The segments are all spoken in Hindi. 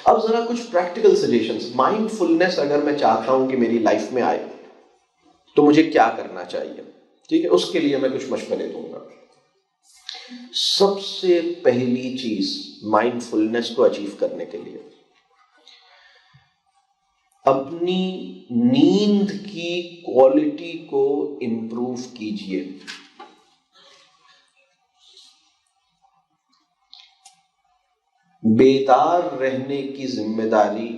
अब जरा कुछ प्रैक्टिकल सजेशंस। माइंडफुलनेस अगर मैं चाहता हूं कि मेरी लाइफ में आए तो मुझे क्या करना चाहिए, ठीक है, उसके लिए मैं कुछ मशवरे दूंगा। सबसे पहली चीज माइंडफुलनेस को अचीव करने के लिए अपनी नींद की क्वालिटी को इंप्रूव कीजिए। बेदार रहने की जिम्मेदारी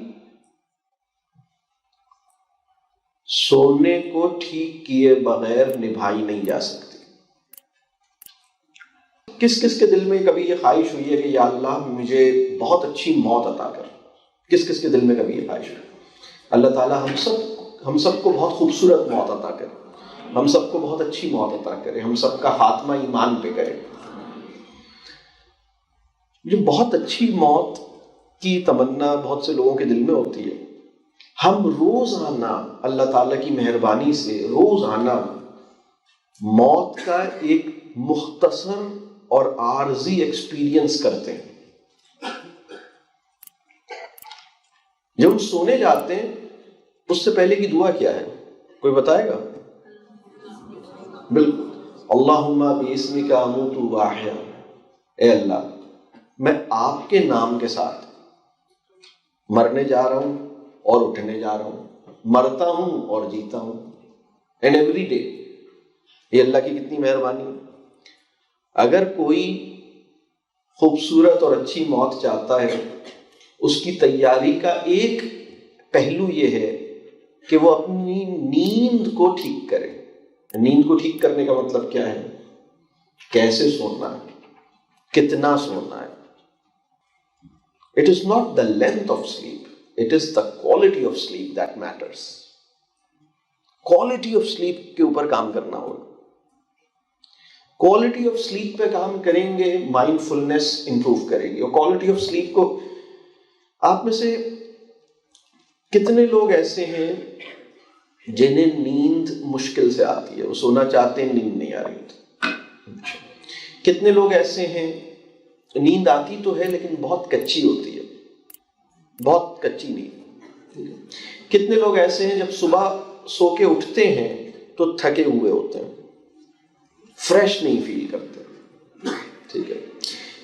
सोने को ठीक किए बगैर निभाई नहीं जा सकती। किस किस के दिल में कभी ये ख्वाहिश हुई है कि या अल्लाह मुझे बहुत अच्छी मौत अता कर? किस किस के दिल में कभी ये ख्वाहिश हुई? अल्लाह ताला हम सबको बहुत खूबसूरत मौत अता करे, हम सबको बहुत अच्छी मौत अता करे, हम सबका खात्मा ईमान पे करे। जो बहुत अच्छी मौत की तमन्ना बहुत से लोगों के दिल में होती है। हम रोजाना अल्लाह ताला की मेहरबानी से रोजाना मौत का एक मुख्तसर और आर्जी एक्सपीरियंस करते हैं। जब हम सोने जाते हैं उससे पहले की दुआ क्या है, कोई बताएगा? बिल्कुल, अल्लाहुम्मा बिस्मिका अमूतु व अहया, ए अल्लाह मैं आपके नाम के साथ मरने जा रहा हूं और उठने जा रहा हूं, मरता हूं और जीता हूं, एंड एवरी डे। ये अल्लाह की कितनी मेहरबानी है। अगर कोई खूबसूरत और अच्छी मौत चाहता है, उसकी तैयारी का एक पहलू ये है कि वो अपनी नींद को ठीक करे। नींद को ठीक करने का मतलब क्या है? कैसे सोना है, कितना सोना है। It is not the length of sleep, it is the quality of sleep that matters. Quality of sleep के ऊपर काम करना होगा। क्वालिटी ऑफ स्लीप पे काम करेंगे, माइंडफुलनेस इंप्रूव करेगी। और क्वालिटी ऑफ स्लीप को आप में से कितने लोग ऐसे हैं जिन्हें नींद मुश्किल से आती है, वो सोना चाहते हैं, नींद नहीं आ रही? कितने लोग ऐसे हैं नींद आती तो है लेकिन बहुत कच्ची होती है, बहुत कच्ची नींद? कितने लोग ऐसे हैं जब सुबह सो के उठते हैं तो थके हुए होते हैं, फ्रेश नहीं फील करते, ठीक है?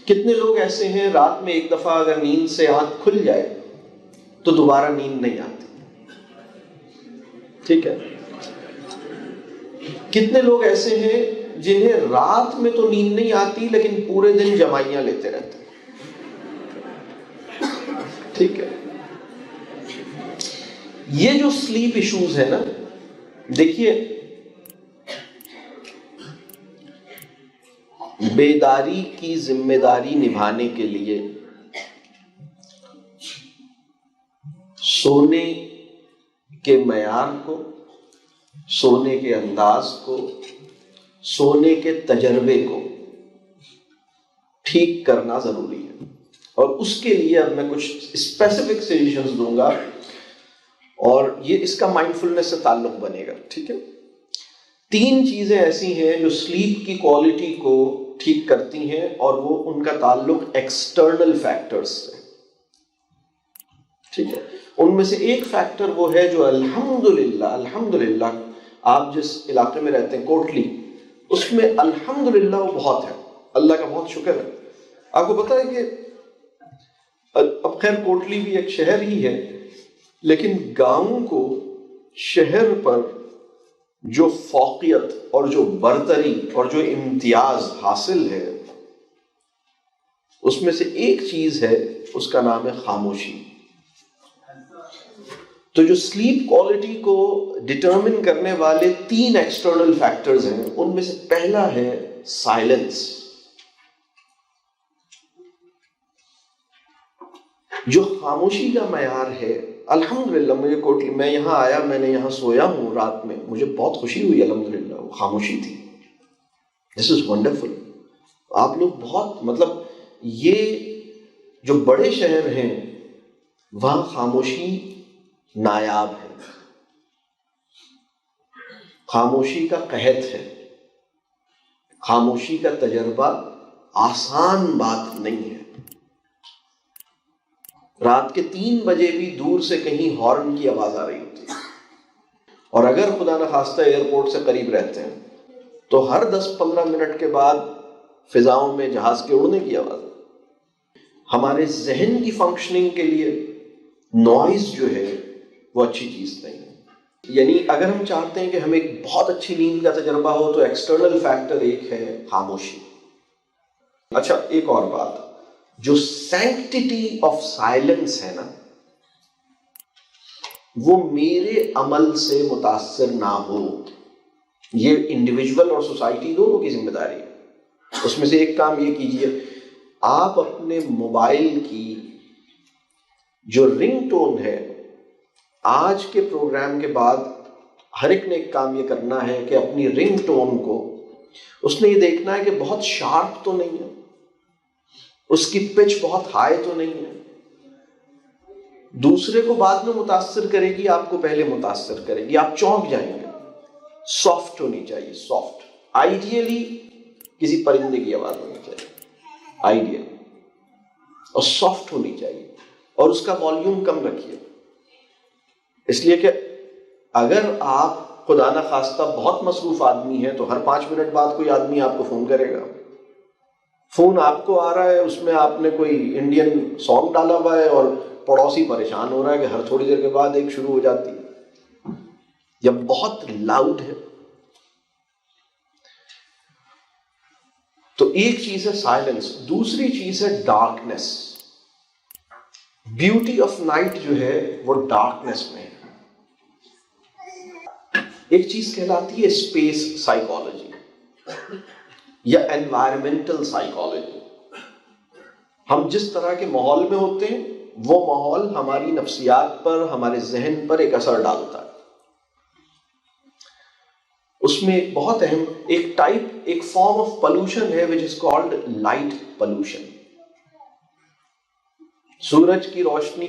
कितने लोग ऐसे हैं रात में एक दफा अगर नींद से आंख खुल जाए तो दोबारा नींद नहीं आती, ठीक है? कितने लोग ऐसे हैं जिन्हें रात में तो नींद नहीं आती लेकिन पूरे दिन जमाइयां लेते रहते हैं, ठीक है? ये जो स्लीप इश्यूज है ना, देखिए बेदारी की जिम्मेदारी निभाने के लिए सोने के मयार को, सोने के अंदाज को, सोने के तजर्बे को ठीक करना जरूरी है। और उसके लिए अब मैं कुछ स्पेसिफिक सजेशंस दूंगा और ये इसका माइंडफुलनेस से ताल्लुक बनेगा, ठीक है? 3 चीजें ऐसी हैं जो स्लीप की क्वालिटी को ठीक करती हैं और वो उनका ताल्लुक एक्सटर्नल फैक्टर्स से, ठीक है? उनमें से एक फैक्टर वो है जो अल्हम्दुलिल्लाह आप जिस इलाके में रहते हैं, कोटली, उसमें अल्हम्दुलिल्लाह वो बहुत है, अल्लाह का बहुत शुक्र है। आपको पता है कि अब खैर कोटली भी एक शहर ही है, लेकिन गांव को शहर पर जो फौकियत और जो बरतरी और जो इम्तियाज हासिल है, उसमें से एक चीज है, उसका नाम है खामोशी। तो जो स्लीप क्वालिटी को डिटरमिन करने वाले 3 एक्सटर्नल फैक्टर्स हैं, उनमें से पहला है साइलेंस। जो खामोशी का मयार है, अल्हम्दुलिल्लाह मुझे कोटली, मैं यहाँ आया, मैंने यहाँ सोया हूँ रात में, मुझे बहुत खुशी हुई, अल्हम्दुलिल्लाह वो खामोशी थी। This is wonderful. आप लोग बहुत, मतलब ये जो बड़े शहर हैं वहां खामोशी नायाब है, खामोशी का कहत है, खामोशी का तजर्बा आसान बात नहीं है। रात के 3 बजे भी दूर से कहीं हॉर्न की आवाज आ रही होती है। और अगर खुदा न खास्ता एयरपोर्ट से करीब रहते हैं तो हर 10-15 मिनट के बाद फिजाओं में जहाज के उड़ने की आवाज। हमारे जहन की फंक्शनिंग के लिए नॉइज जो है वो अच्छी चीज नहीं है। यानी अगर हम चाहते हैं कि हमें एक बहुत अच्छी नींद का तजर्बा हो तो एक्सटर्नल फैक्टर एक है खामोशी। अच्छा, एक और बात, जो सैंक्टिटी ऑफ साइलेंस है ना, वो मेरे अमल से मुतासर ना हो, ये इंडिविजुअल और सोसाइटी दोनों की जिम्मेदारी है। उसमें से एक काम ये कीजिए, आप अपने मोबाइल की जो रिंगटोन है, आज के प्रोग्राम के बाद हर एक ने एक काम ये करना है कि अपनी रिंगटोन को उसने ये देखना है कि बहुत शार्प तो नहीं है, उसकी पिच बहुत हाई तो नहीं है, दूसरे को बाद में मुतासर करेगी, आपको पहले मुतासर करेगी, आप चौंक जाएंगे। सॉफ्ट होनी चाहिए, सॉफ्ट। आइडियली किसी परिंदे की आवाज होनी चाहिए, आइडियल, और सॉफ्ट होनी चाहिए, और उसका वॉल्यूम कम रखिए। इसलिए कि अगर आप खुदा ना खास्ता बहुत मसरूफ आदमी है तो हर 5 मिनट बाद कोई आदमी आपको फोन करेगा। फोन आपको आ रहा है, उसमें आपने कोई इंडियन सॉन्ग डाला हुआ है और पड़ोसी परेशान हो रहा है कि हर थोड़ी देर के बाद एक शुरू हो जाती है, या बहुत लाउड है। तो एक चीज है साइलेंस, दूसरी चीज है डार्कनेस। ब्यूटी ऑफ नाइट जो है वो डार्कनेस में है। एक चीज कहलाती है स्पेस साइकोलॉजी या एनवायरमेंटल साइकोलॉजी। हम जिस तरह के माहौल में होते हैं वो माहौल हमारी नफ्सियात पर, हमारे जहन पर एक असर डालता है। उसमें एक बहुत अहम एक फॉर्म ऑफ पोल्यूशन है which is called light pollution. सूरज की रोशनी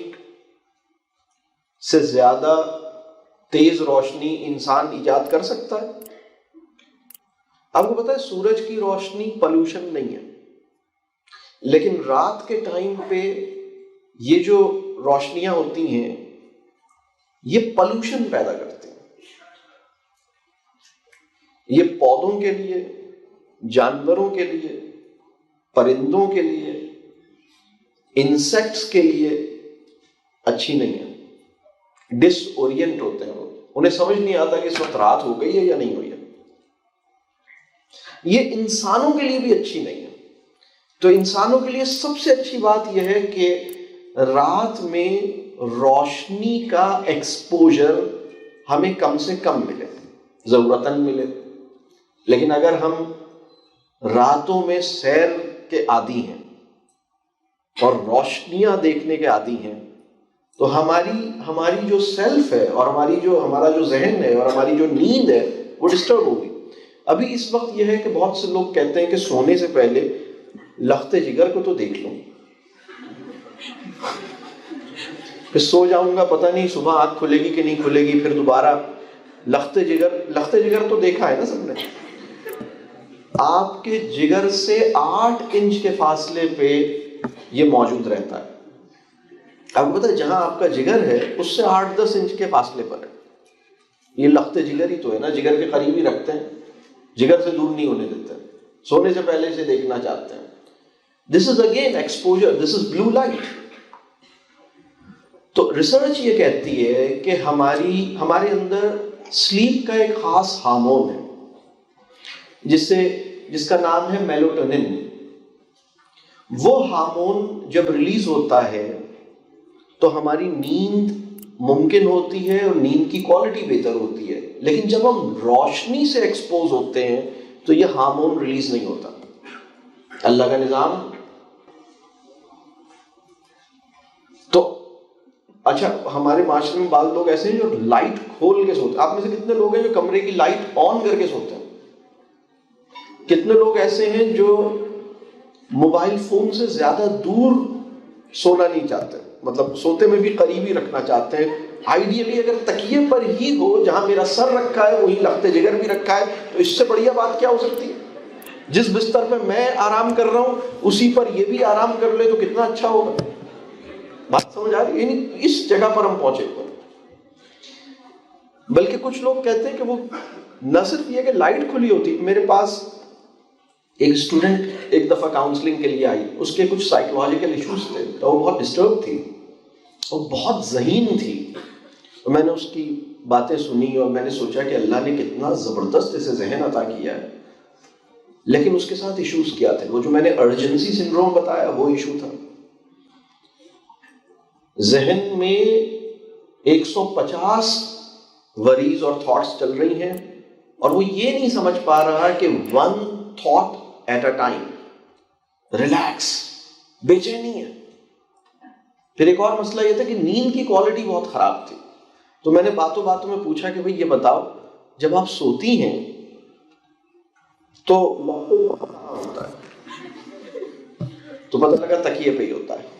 से ज्यादा तेज रोशनी इंसान इजाद कर सकता है? आपको पता है सूरज की रोशनी पोल्यूशन नहीं है, लेकिन रात के टाइम पे ये जो रोशनियां होती हैं ये पोल्यूशन पैदा करती हैं। ये पौधों के लिए, जानवरों के लिए, परिंदों के लिए, इंसेक्ट्स के लिए अच्छी नहीं है। डिसओरिएंट होते हैं वो, उन्हें समझ नहीं आता कि इस वक्त रात हो गई है या नहीं हुई है। ये इंसानों के लिए भी अच्छी नहीं है। तो इंसानों के लिए सबसे अच्छी बात यह है कि रात में रोशनी का एक्सपोजर हमें कम से कम मिले, जरूरतन मिले। लेकिन अगर हम रातों में सैर के आदी हैं और रोशनियां देखने के आदी हैं तो हमारी जो सेल्फ है और हमारा जो जहन है और हमारी जो नींद है वो डिस्टर्ब होगी। अभी इस वक्त यह है कि बहुत से लोग कहते हैं कि सोने से पहले लख्ते जिगर को तो देख लूं, फिर सो जाऊंगा, पता नहीं सुबह आंख खुलेगी कि नहीं खुलेगी, फिर दोबारा लख्ते जिगर तो देखा है ना सबने। आपके जिगर से 8 इंच के फासले पे ये मौजूद रहता है। आपको पता है जहां आपका जिगर है उससे 8-10 इंच के फासले पर है। ये लख्ते जिगर ही तो है ना, जिगर के करीब ही रखते हैं, जिगर से दूर नहीं होने देते, सोने से पहले इसे देखना चाहते हैं। This is again exposure, this is blue light. तो रिसर्च ये कहती है कि हमारे अंदर स्लीप का एक खास हार्मोन है जिसका नाम है मेलाटोनिन। वो हार्मोन जब रिलीज होता है तो हमारी नींद मुमकिन होती है और नींद की क्वालिटी बेहतर होती है। लेकिन जब हम रोशनी से एक्सपोज होते हैं तो ये हार्मोन रिलीज नहीं होता। अल्लाह का निजाम। तो अच्छा, हमारे माशरे में बाल लोग ऐसे हैं जो लाइट खोल के सोते हैं। आप में से कितने लोग हैं जो कमरे की लाइट ऑन करके सोते हैं? कितने लोग ऐसे हैं जो मोबाइल फोन से ज्यादा दूर सोना नहीं चाहते, मतलब सोते में भी करीब ही रखना चाहते हैं। आइडियली अगर तकिए पर ही हो, जहां मेरा सर रखा है वहीं लख्ते जिगर भी रखा है, तो इससे बढ़िया बात क्या हो सकती है? जिस बिस्तर पे मैं आराम कर रहा हूं उसी पर ये भी आराम कर ले तो कितना अच्छा होगा। बात समझ आ रही है? इस जगह पर हम पहुंचे। बल्कि कुछ लोग कहते हैं कि वो न सिर्फ ये कि लाइट खुली होती। मेरे पास एक स्टूडेंट एक दफा काउंसलिंग के लिए आई, उसके कुछ साइकोलॉजिकल इश्यूज थे, तो वो बहुत डिस्टर्ब थी और बहुत ज़हीन थी। तो मैंने उसकी बातें सुनी और मैंने सोचा कि अल्लाह ने कितना ज़बरदस्त इसे जहन अता किया है, लेकिन उसके साथ इश्यूज क्या थे? वो जो मैंने अर्जेंसी सिंड्रोम बताया वो इशू था। जहन में 150 वरीज और थॉट्स चल रही हैं और वो ये नहीं समझ पा रहा कि one thought at a time, relax, बेचैनी है। फिर एक और मसला ये था कि नींद की क्वालिटी बहुत खराब थी। तो मैंने बातों बातों में पूछा कि भाई ये बताओ, जब आप सोती हैं तो कहाँ होता है? तो पता लगा तकिए पे ही होता है।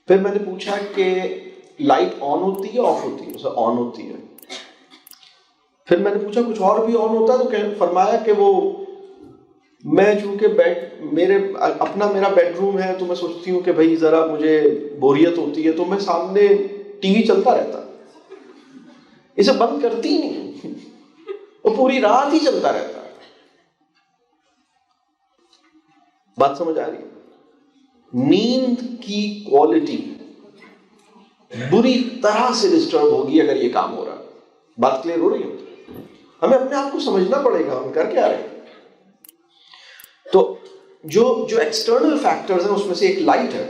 फिर मैंने पूछा कि लाइट ऑन होती है ऑफ होती है? उसे ऑन होती है। फिर मैंने पूछा कुछ और भी ऑन होता है? तो फरमाया कि वो मैं चूंकि मेरा बेडरूम है तो मैं सोचती हूँ कि भाई जरा मुझे बोरियत होती है तो मैं सामने टीवी चलता रहता, इसे बंद करती ही नहीं, वो पूरी रात ही चलता रहता है। बात समझ आ रही है? नींद की क्वालिटी बुरी तरह से डिस्टर्ब होगी अगर ये काम हो रहा है। बात क्लियर हो रही है? हमें अपने आप को समझना पड़ेगा हम कर क्या रहे हैं। तो जो एक्सटर्नल फैक्टर्स हैं उसमें से एक लाइट है।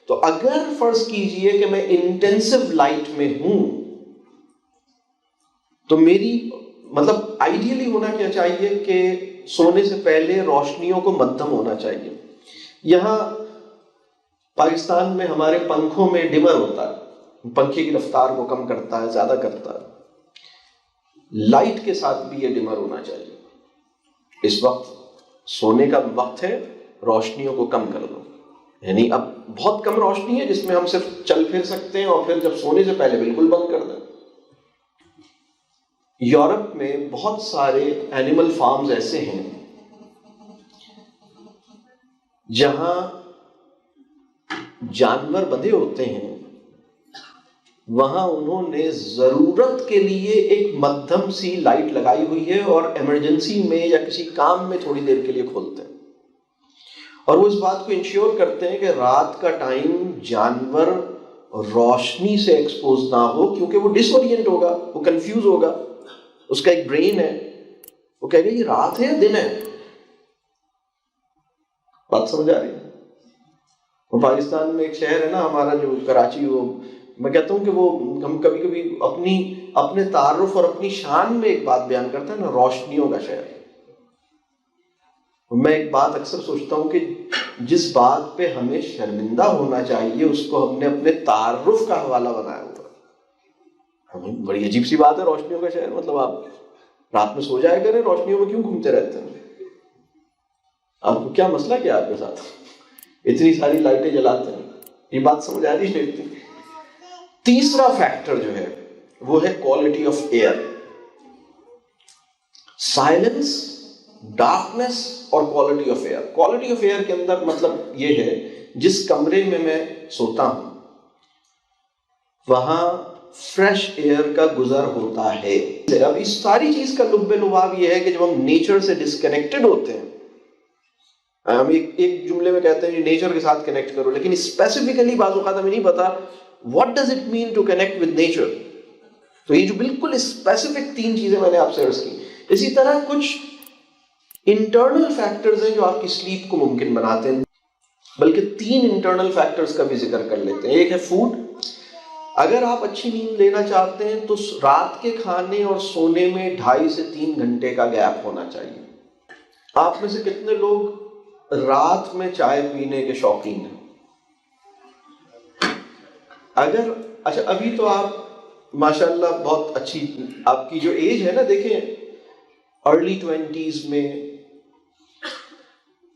तो अगर फर्ज कीजिए कि मैं इंटेंसिव लाइट में हूं तो मेरी मतलब आइडियली होना क्या चाहिए कि सोने से पहले रोशनियों को मध्यम होना चाहिए। यहां पाकिस्तान में हमारे पंखों में डिमर होता है, पंखे की रफ्तार को कम करता है, ज्यादा करता है। लाइट के साथ भी ये डिमर होना चाहिए। इस वक्त सोने का वक्त है, रोशनियों को कम कर दो। यानी अब बहुत कम रोशनी है जिसमें हम सिर्फ चल फिर सकते हैं और फिर जब सोने से पहले बिल्कुल बंद कर दें। यूरोप में बहुत सारे एनिमल फार्म्स ऐसे हैं जहां जानवर बंधे होते हैं, वहां उन्होंने जरूरत के लिए एक मध्यम सी लाइट लगाई हुई है और इमरजेंसी में या किसी काम में थोड़ी देर के लिए खोलते हैं। और वो इस बात को इंश्योर करते हैं कि रात का टाइम जानवर रोशनी से एक्सपोज ना हो, क्योंकि वो डिसओरिएंट होगा, वो कंफ्यूज होगा। उसका एक ब्रेन है, वो कहेगा ये रात है या दिन है। बात समझ आ रही है? वो पाकिस्तान में एक शहर है ना हमारा जो कराची, वो मैं कहता हूँ कि वो हम कभी कभी अपने तारुफ और अपनी शान में एक बात बयान करते हैं ना, रोशनियों का शहर। मैं एक बात अक्सर सोचता हूँ कि जिस बात पे हमें शर्मिंदा होना चाहिए उसको हमने अपने तारुफ का हवाला बनाया हुआ। बड़ी अजीब सी बात है रोशनियों का शहर। मतलब आप रात में सो जाया करें, रोशनियों में क्यों घूमते रहते हैं? आपको क्या मसला क्या आपके साथ? इतनी सारी लाइटें जलाते हैं। ये बात समझ आ रही है? तीसरा फैक्टर जो है वो है quality of air. Silence, darkness और quality of air. Quality of air के अंदर मतलब ये है जिस कमरे में मैं सोता हूं वहां फ्रेश एयर का गुजर होता है। अब इस सारी चीज का लुब्बे लुबाब ये है कि जब हम नेचर से डिस्कनेक्टेड होते हैं, हम एक जुमले में कहते हैं नेचर के साथ कनेक्ट करो, लेकिन स्पेसिफिकली बाज़ औक़ात हमें नहीं पता what does it mean to connect with nature. तो ये जो बिल्कुल स्पेसिफिक 3 चीजें मैंने आपसे अर्ज की। इसी तरह कुछ इंटरनल फैक्टर्स हैं जो आपकी स्लीप को मुमकिन बनाते हैं, बल्कि 3 इंटरनल फैक्टर्स का भी जिक्र कर लेते हैं। एक है फूड। अगर आप अच्छी नींद लेना चाहते हैं तो रात के खाने और सोने में 2.5 से 3 घंटे का गैप होना चाहिए। आप में से कितने लोग रात में चाय पीने के शौकीन हैं? अगर अच्छा, अभी तो आप माशाल्लाह बहुत अच्छी आपकी जो एज है ना, देखें अर्ली 20s में,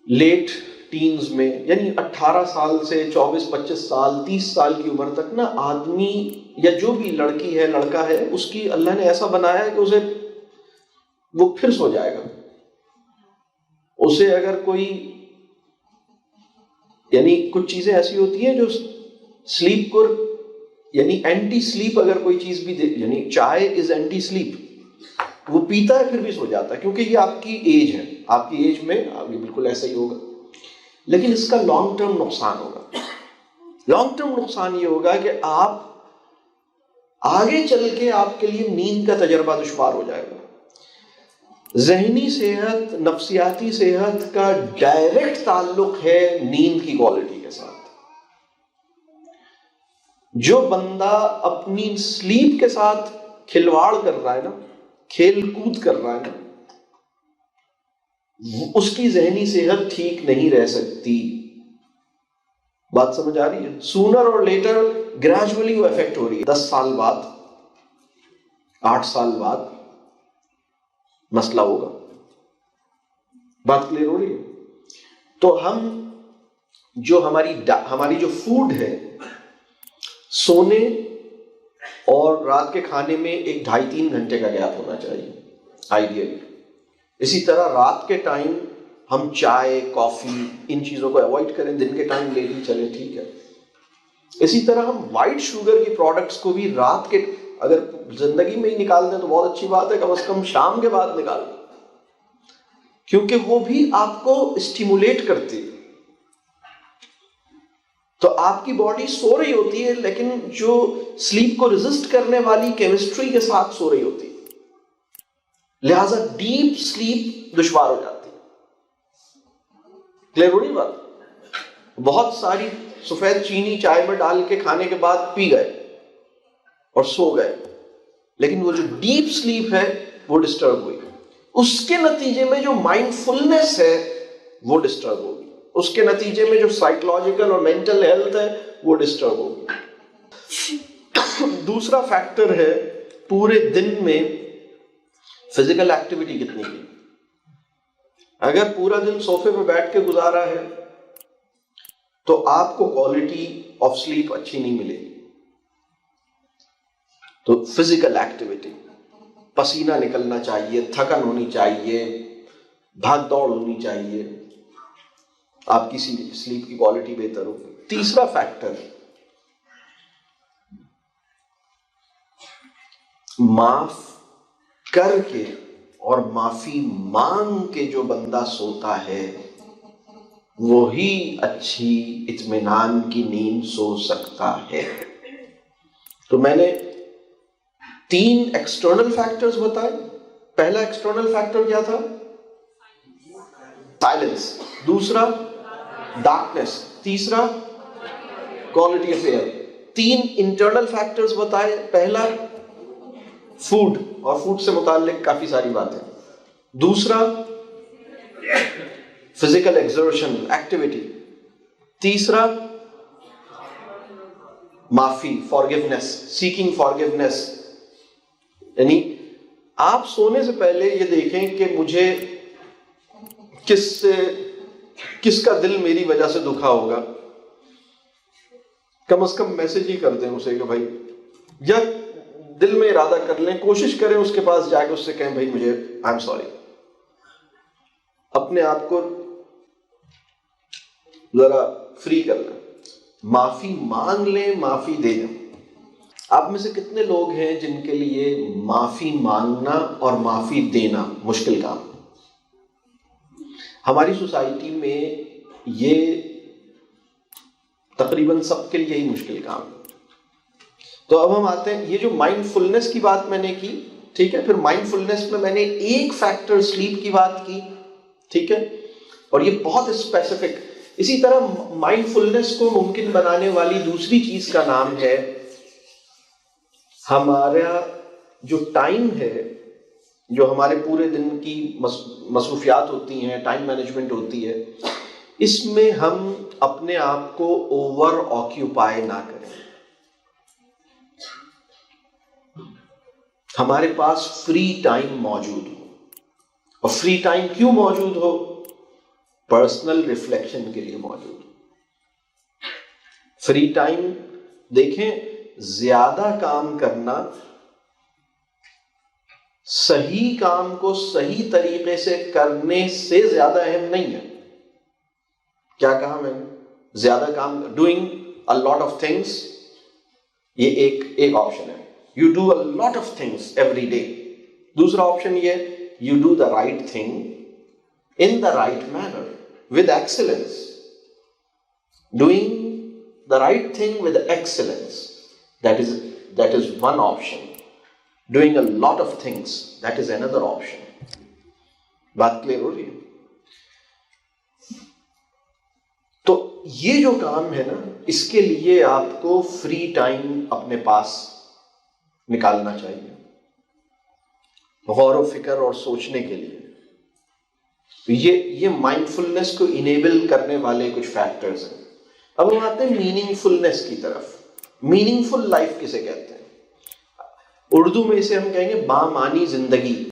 लेट टीन्स में, यानी 18 साल से 24-25 साल 30 साल की उम्र तक ना आदमी या जो भी लड़की है लड़का है उसकी अल्लाह ने ऐसा बनाया है कि उसे वो फिर सो जाएगा। उसे अगर कोई, यानी कुछ चीजें ऐसी होती हैं जो स्लीप को यानी एंटी स्लीप अगर कोई चीज भी यानी चाय इज एंटी स्लीप, वो पीता है फिर भी सो जाता है, क्योंकि ये आपकी एज है, आपकी एज में ये बिल्कुल ऐसा ही होगा। लेकिन इसका लॉन्ग टर्म नुकसान होगा। लॉन्ग टर्म नुकसान ये होगा कि आप आगे चल के आपके लिए नींद का तजर्बा दुश्वार हो जाएगा। ज़हनी सेहत, नफ्सियाती सेहत का डायरेक्ट ताल्लुक है नींद की क्वालिटी के साथ। जो बंदा अपनी स्लीप के साथ खिलवाड़ कर रहा है ना, खेल कूद कर रहा है ना, उसकी ज़हनी सेहत ठीक नहीं रह सकती। बात समझ आ रही है? सूनर और लेटर ग्रेजुअली वो इफेक्ट हो रही है। 10 साल बाद, 8 साल बाद मसला होगा। बात क्लियर हो रही है? तो हम जो हमारी जो फूड है, सोने और रात के खाने में 1-2.5-3 घंटे का गैप होना चाहिए आइडियली। इसी तरह रात के टाइम हम चाय, कॉफी, इन चीजों को अवॉइड करें, दिन के टाइम ले ली चले, ठीक है। इसी तरह हम वाइट शुगर की प्रोडक्ट्स को भी रात के, अगर जिंदगी में ही निकाल दें तो बहुत अच्छी बात है, कम से कम शाम के बाद निकाल दें, क्योंकि वो भी आपको स्टिमुलेट करती है। तो आपकी बॉडी सो रही होती है, लेकिन जो स्लीप को रेजिस्ट करने वाली केमिस्ट्री के साथ सो रही होती है, लिहाजा डीप स्लीप दुश्वार हो जाती है। क्लियर हो रही बात? बहुत सारी सफेद चीनी चाय में डाल के खाने के बाद पी गए और सो गए, लेकिन वो जो डीप स्लीप है वो डिस्टर्ब हुई। उसके नतीजे में जो माइंडफुलनेस है वो डिस्टर्ब होगी, उसके नतीजे में जो साइकोलॉजिकल और मेंटल हेल्थ है वो डिस्टर्ब होगी। दूसरा फैक्टर है पूरे दिन में फिजिकल एक्टिविटी कितनी की। अगर पूरा दिन सोफे पे बैठ के गुजारा है तो आपको क्वालिटी ऑफ स्लीप अच्छी नहीं मिलेगी। तो फिजिकल एक्टिविटी, पसीना निकलना चाहिए, थकन होनी चाहिए, भाग दौड़ होनी चाहिए, आपकी स्लीप की क्वालिटी बेहतर होगी। तीसरा फैक्टर, माफ करके और माफी मांग के जो बंदा सोता है वो ही अच्छी इत्मीनान की नींद सो सकता है। तो मैंने 3 एक्सटर्नल फैक्टर्स बताए। पहला एक्सटर्नल फैक्टर क्या था? साइलेंस। दूसरा डार्कनेस। तीसरा quality of air. 3 internal factors बताए। पहला फूड, और फूड से मुताल्लिक काफी सारी बातें। दूसरा फिजिकल एक्सर्शन, एक्टिविटी। तीसरा माफी, फॉरगिवनेस, सीकिंग फॉरगिवनेस। यानी आप सोने से पहले ये देखें कि मुझे किसका दिल मेरी वजह से दुखा होगा। कम से कम मैसेज ही कर दें उसे कि भाई, या दिल में इरादा कर लें, कोशिश करें उसके पास जाके उससे कहें भाई मुझे आई एम सॉरी। अपने आप को जरा फ्री कर लें, माफी मांग लें, माफी दे दें। आप में से कितने लोग हैं जिनके लिए माफी मांगना और माफी देना मुश्किल काम? हमारी सोसाइटी में ये तकरीबन सबके लिए ही मुश्किल काम है। तो अब हम आते हैं, ये जो माइंडफुलनेस की बात मैंने की, ठीक है, फिर माइंडफुलनेस में मैंने एक फैक्टर स्लीप की बात की, ठीक है, और ये बहुत स्पेसिफिक। इसी तरह माइंडफुलनेस को मुमकिन बनाने वाली दूसरी चीज का नाम है हमारा जो टाइम है, जो हमारे पूरे दिन की मसरूफियात होती हैं, टाइम मैनेजमेंट होती है, इसमें हम अपने आप को ओवर ऑक्यूपाई ना करें। हमारे पास फ्री टाइम मौजूद हो, और फ्री टाइम क्यों मौजूद हो? पर्सनल रिफ्लेक्शन के लिए मौजूद हो। फ्री टाइम देखें, ज्यादा काम करना सही काम को सही तरीके से करने से ज्यादा अहम नहीं है। क्या कहा मैंने? ज्यादा काम, doing a lot of things, ये एक ऑप्शन है। You do a lot of things every day. दूसरा ऑप्शन ये, you do the right thing in the right manner with excellence. Doing the right thing with excellence, that is one option. Doing a lot of things, that is another option. बात क्लियर हो रही है? तो ये जो काम है ना, इसके लिए आपको फ्री टाइम अपने पास निकालना चाहिए, गौर व फिक्र और सोचने के लिए। ये माइंडफुलनेस को इनेबल करने वाले कुछ फैक्टर्स हैं। अब हम आते हैं मीनिंगफुलनेस की तरफ। मीनिंगफुल लाइफ किसे कहते हैं? उर्दू में इसे हम कहेंगे बामानी जिंदगी।